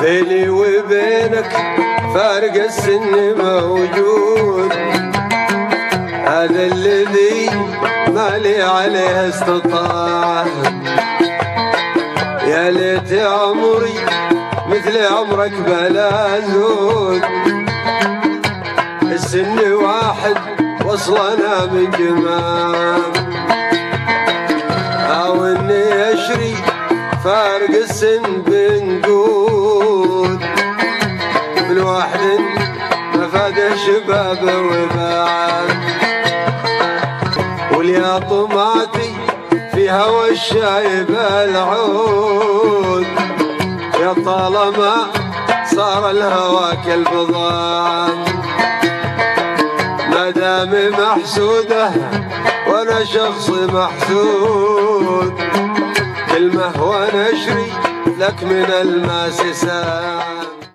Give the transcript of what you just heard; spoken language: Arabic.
بيني وبينك فارق السن موجود، هذا الذي مالي عليه استطاعة. يا ليت عمري مثل عمرك بلا زود، السن واحد وصلنا من جمام. أو إني أشري فارق السن بنقود، من واحد مفاد الشباب وبعد. واليا طمعتي في هوى الشايب العود، يا طالما صار الهوى كالبضاعة. مدامي محسودة وانا شخص محسود، كلمة ونشري لك من الماس سام.